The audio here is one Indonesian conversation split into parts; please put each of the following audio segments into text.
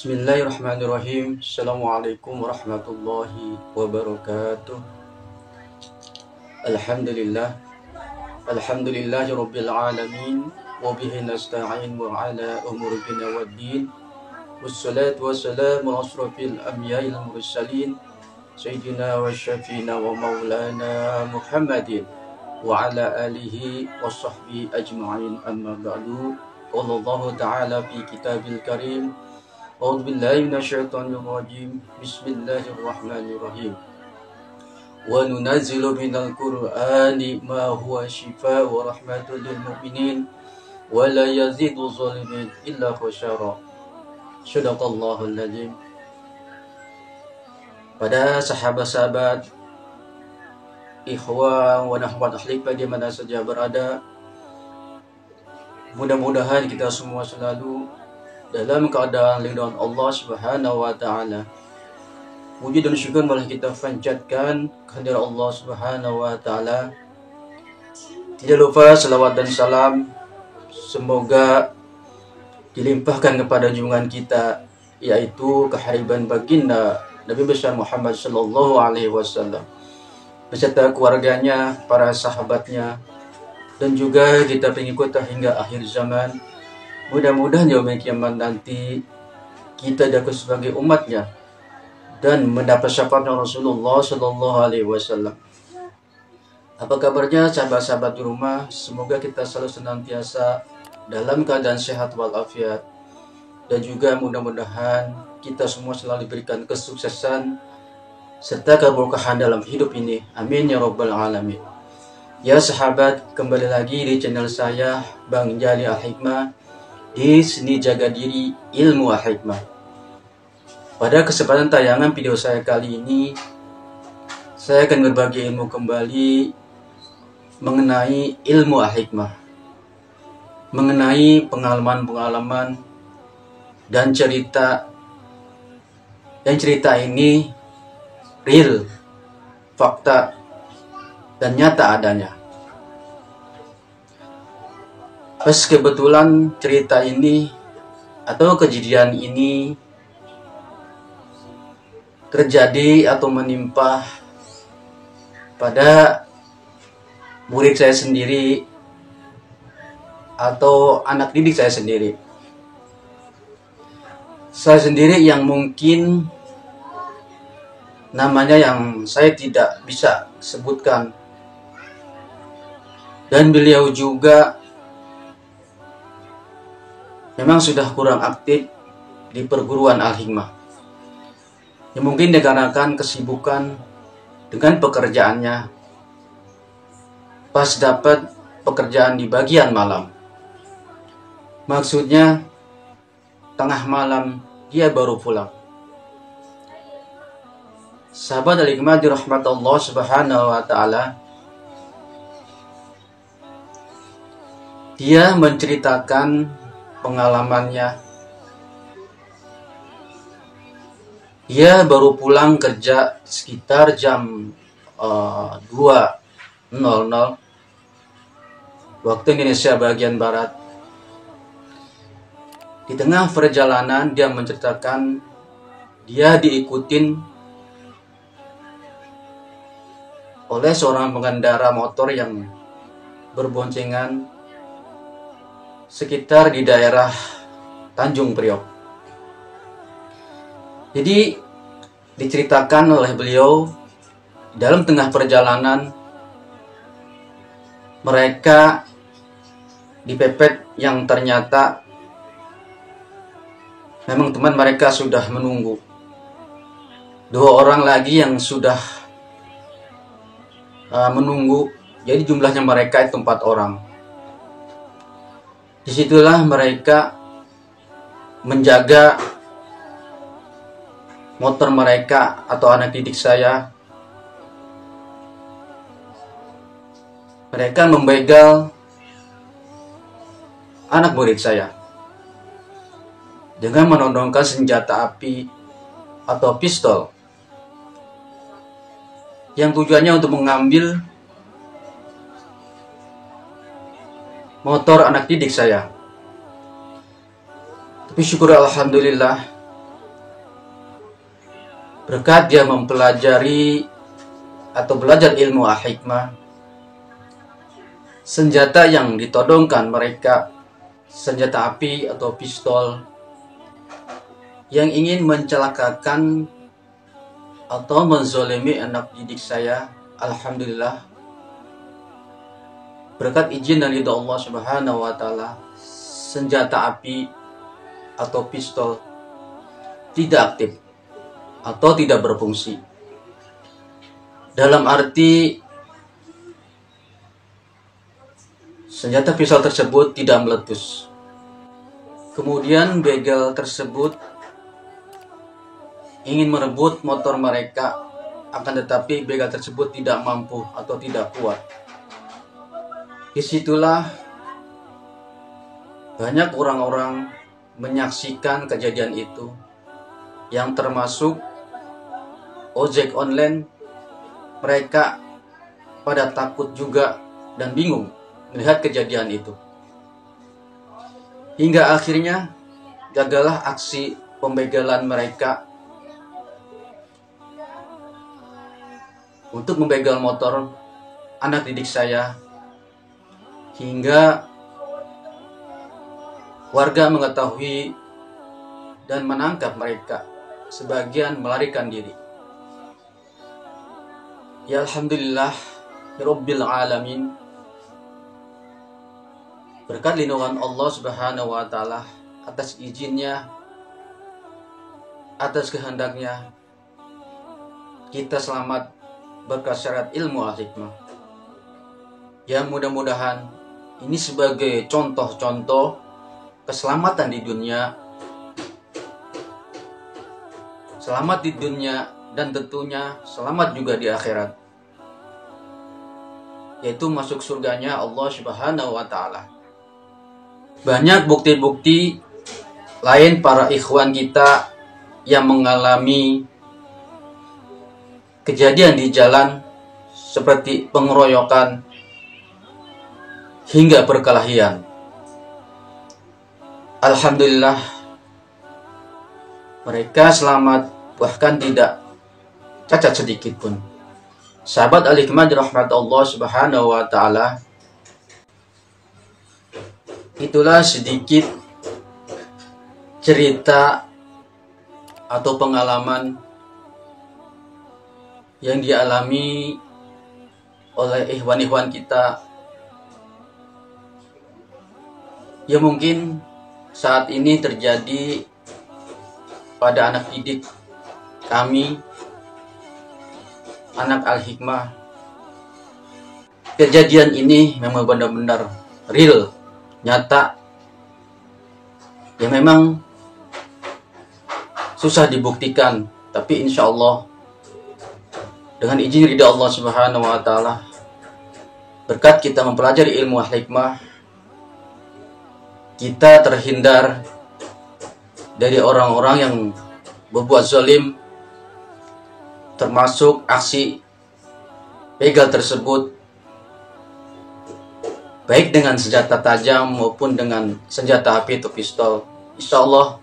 Bismillahirrahmanirrahim. Assalamualaikum warahmatullahi wabarakatuh. Alhamdulillah. Alhamdulillahi rabbil alamin. Wabihi nasta'in wa ala umuri dunya waddin. Wassalatu wassalamu ala asrafil anbiya'il mursalin. Sayyidina wa syafina wa maulana Muhammadin. Wa ala alihi wa sahbihi ajma'in amma ba'du. Qala Allah ta'ala fi kitabil karim. أعوذ بالله من الشيطان الرجيم بسم الله الرحمن الرحيم وننزل من القرآن ما هو شفاء ورحمة للمؤمنين ولا يزيد الظالمين إلا خسارا صدق الله العظيم. Pada sahabat-sahabat ikhwan wa nahwat ahlik di mana saja berada, mudah-mudahan kita semua selalu dalam keadaan lindungan Allah Subhanahu wa taala. Puji dan syukur malah kita panjatkan kehadirat Allah Subhanahu wa taala. Tidak lupa selawat dan salam semoga dilimpahkan kepada junjungan kita, yaitu kehadiran baginda Nabi besar Muhammad sallallahu alaihi wasallam beserta keluarganya, para sahabatnya, dan juga kita pengikutnya hingga akhir zaman. Mudah-mudahan yaumul kiamat nanti kita dapat sebagai umatnya dan mendapat syafaatnya Rasulullah Sallallahu Alaihi Wasallam. Apa kabarnya sahabat-sahabat di rumah? Semoga kita selalu senantiasa dalam keadaan sehat walafiat, dan juga mudah-mudahan kita semua selalu diberikan kesuksesan serta keberkahan dalam hidup ini. Amin ya rabbal alamin. Ya sahabat, kembali lagi di channel saya Bang Jali Al-Hikmah di seni jaga diri ilmu al-hikmah. Pada kesempatan tayangan video saya kali ini, saya akan berbagi ilmu kembali mengenai ilmu al-hikmah, mengenai pengalaman-pengalaman dan cerita ini real, fakta, dan nyata adanya. Pas kebetulan cerita ini atau kejadian ini terjadi atau menimpa pada murid saya sendiri atau anak didik saya sendiri. Saya sendiri yang mungkin namanya yang saya tidak bisa sebutkan, dan beliau juga memang sudah kurang aktif di perguruan Al-Hikmah. Ya mungkin dikarenakan kesibukan dengan pekerjaannya. Pas dapat pekerjaan di bagian malam. Maksudnya tengah malam dia baru pulang. Sahabat Al-Hikmah dirahmati Allah Subhanahu wa taala. Dia menceritakan pengalamannya. Dia baru pulang kerja sekitar jam 2.00 waktu Indonesia bagian barat. Di tengah perjalanan dia menceritakan dia diikutin oleh seorang pengendara motor yang berboncengan sekitar di daerah Tanjung Priok. Jadi diceritakan oleh beliau dalam tengah perjalanan mereka dipepet yang ternyata memang teman mereka sudah menunggu. 2 orang lagi yang sudah menunggu, jadi jumlahnya mereka itu 4 orang. Disitulah mereka menjaga motor mereka atau anak didik saya. Mereka membegal anak murid saya dengan menodongkan senjata api atau pistol yang tujuannya untuk mengambil motor anak didik saya. Tapi syukur alhamdulillah berkat dia mempelajari atau belajar ilmu al-hikmah, senjata yang ditodongkan mereka, senjata api atau pistol yang ingin mencelakakan atau menzolimi anak didik saya, alhamdulillah berkat izin dan ridha Allah Subhanahu wa taala, senjata api atau pistol tidak aktif atau tidak berfungsi. Dalam arti senjata pistol tersebut tidak meletus. Kemudian begal tersebut ingin merebut motor mereka, akan tetapi begal tersebut tidak mampu atau tidak kuat. Disitulah banyak orang-orang menyaksikan kejadian itu, yang termasuk ojek online. Mereka pada takut juga dan bingung melihat kejadian itu. Hingga akhirnya gagallah aksi pembegalan mereka untuk membegal motor anak didik saya, hingga warga mengetahui dan menangkap mereka. Sebagian melarikan diri. Ya alhamdulillah Rabbil alamin, berkat lindungan Allah Subhanahu wa taala, atas izinnya, atas kehendaknya, kita selamat berkat syarat ilmu al-hikmah. Ya mudah-mudahan ini sebagai contoh-contoh keselamatan di dunia, selamat di dunia, dan tentunya selamat juga di akhirat, yaitu masuk surganya Allah Subhanahu wa taala. Banyak bukti-bukti lain para ikhwan kita yang mengalami kejadian di jalan seperti pengeroyokan hingga perkelahian. Alhamdulillah mereka selamat, bahkan tidak cacat sedikit pun. Sahabat al-hikmah dirahmati Allah Subhanahu wa taala, itulah sedikit cerita atau pengalaman yang dialami oleh ikhwan-ikhwan kita yang mungkin saat ini terjadi pada anak didik kami, anak al-hikmah. Kejadian ini memang benar-benar real, nyata, yang memang susah dibuktikan, tapi insya Allah dengan izin ridha Allah Subhanahu wa taala, berkat kita mempelajari ilmu al-hikmah, kita terhindar dari orang-orang yang berbuat zalim, termasuk aksi begal tersebut, baik dengan senjata tajam maupun dengan senjata api atau pistol. Insya Allah,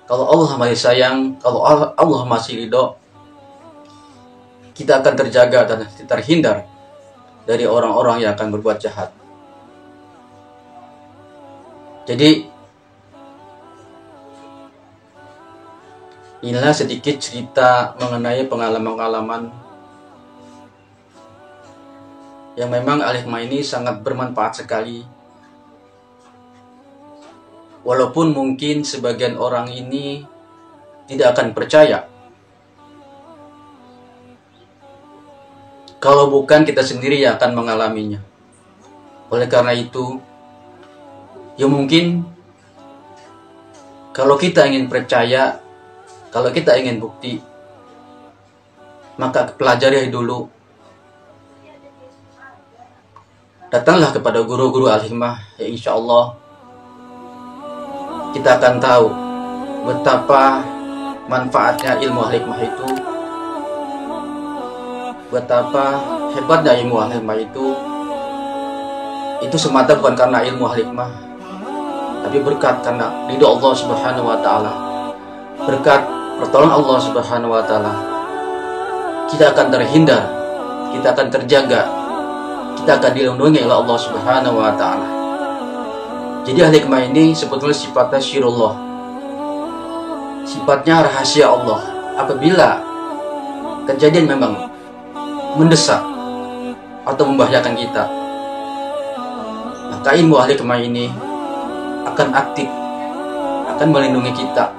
kalau Allah masih sayang, kalau Allah masih ridho, kita akan terjaga dan terhindar dari orang-orang yang akan berbuat jahat. Jadi inilah sedikit cerita mengenai pengalaman-pengalaman yang memang al-hikmah ini sangat bermanfaat sekali. Walaupun mungkin sebagian orang ini tidak akan percaya, kalau bukan kita sendiri yang akan mengalaminya. Oleh karena itu, ya mungkin kalau kita ingin percaya, kalau kita ingin bukti, maka pelajari dulu. Datanglah kepada guru-guru al-hikmah, ya insya Allah kita akan tahu betapa manfaatnya ilmu al-hikmah itu, betapa hebatnya ilmu al-hikmah itu semata bukan karena ilmu al-hikmah, tapi berkat karena ridho Allah Subhanahu wa taala, berkat pertolongan Allah Subhanahu wa taala, kita akan terhindar, kita akan terjaga, kita akan dilindungi oleh Allah Subhanahu wa taala. Jadi al-hikmah ini sebetulnya sifatnya syirullah, sifatnya rahasia Allah. Apabila kejadian memang mendesak atau membahayakan kita, maka ilmu al-hikmah ini akan aktif, akan melindungi kita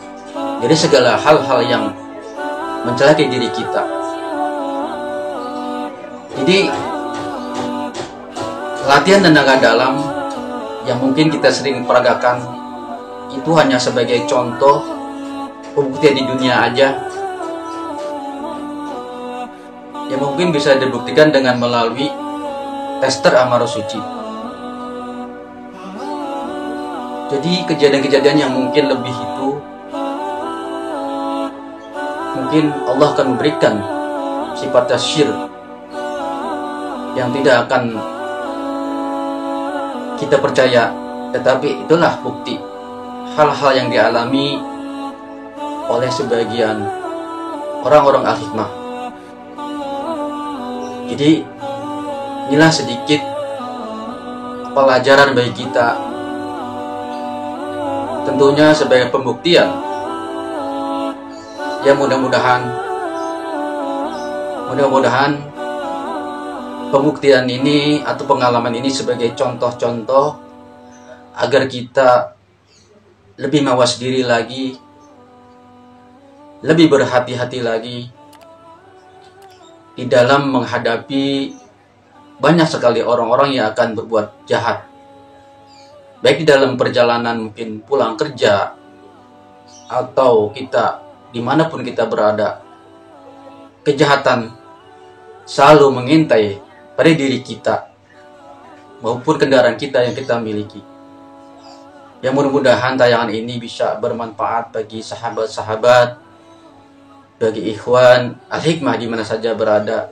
dari segala hal-hal yang mencelakai diri kita. Jadi latihan tenaga dalam yang mungkin kita sering peragakan itu hanya sebagai contoh pembuktian di dunia aja, yang mungkin bisa dibuktikan dengan melalui tester amarah suci. Jadi kejadian-kejadian yang mungkin lebih itu, mungkin Allah akan memberikan sifat tasyir yang tidak akan kita percaya, tetapi itulah bukti hal-hal yang dialami oleh sebagian orang-orang al-hikmah. Jadi inilah sedikit pelajaran bagi kita, tentunya sebagai pembuktian yang mudah-mudahan pembuktian ini atau pengalaman ini sebagai contoh-contoh agar kita lebih mawas diri lagi, lebih berhati-hati lagi di dalam menghadapi banyak sekali orang-orang yang akan berbuat jahat, baik di dalam perjalanan mungkin pulang kerja atau kita dimanapun kita berada. Kejahatan selalu mengintai pada diri kita maupun kendaraan kita yang kita miliki. Yang mudah-mudahan tayangan ini bisa bermanfaat bagi sahabat-sahabat, bagi ikhwan al-hikmah di mana saja berada,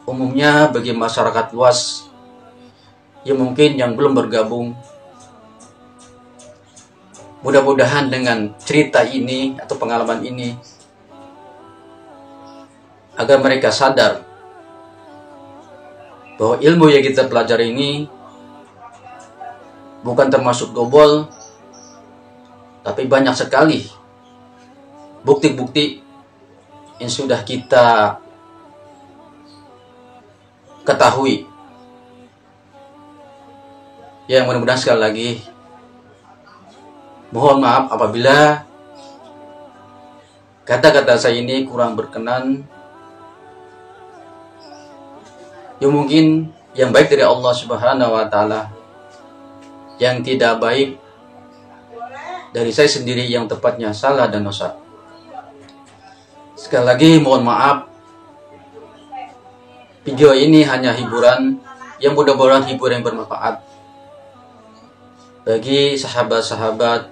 umumnya bagi masyarakat luas yang mungkin yang belum bergabung. Mudah-mudahan dengan cerita ini atau pengalaman ini agar mereka sadar bahwa ilmu yang kita pelajari ini bukan termasuk gobol, tapi banyak sekali bukti-bukti yang sudah kita ketahui. Ya, mudah-mudahan sekali lagi mohon maaf apabila kata-kata saya ini kurang berkenan. Yang mungkin yang baik dari Allah Subhanahu wa taala, yang tidak baik dari saya sendiri yang tepatnya salah dan dosa. Sekali lagi mohon maaf. Video ini hanya hiburan, yang mudah-mudahan hiburan yang bermanfaat bagi sahabat-sahabat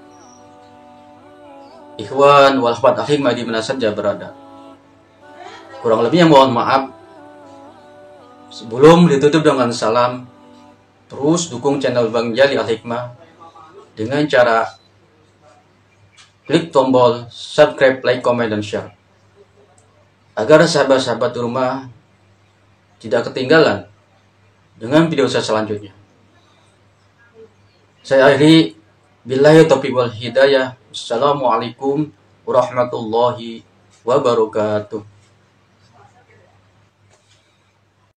ikhwan wal akhwat al-hikmah di mana saja berada. Kurang lebihnya mohon maaf. Sebelum ditutup dengan salam, terus dukung channel Bang Jali Al-Hikmah dengan cara klik tombol subscribe, like, comment, dan share, agar sahabat-sahabat di rumah tidak ketinggalan dengan video saya selanjutnya. Saya akhiri, billahi taufiq wal hidayah. Assalamualaikum warahmatullahi wabarakatuh.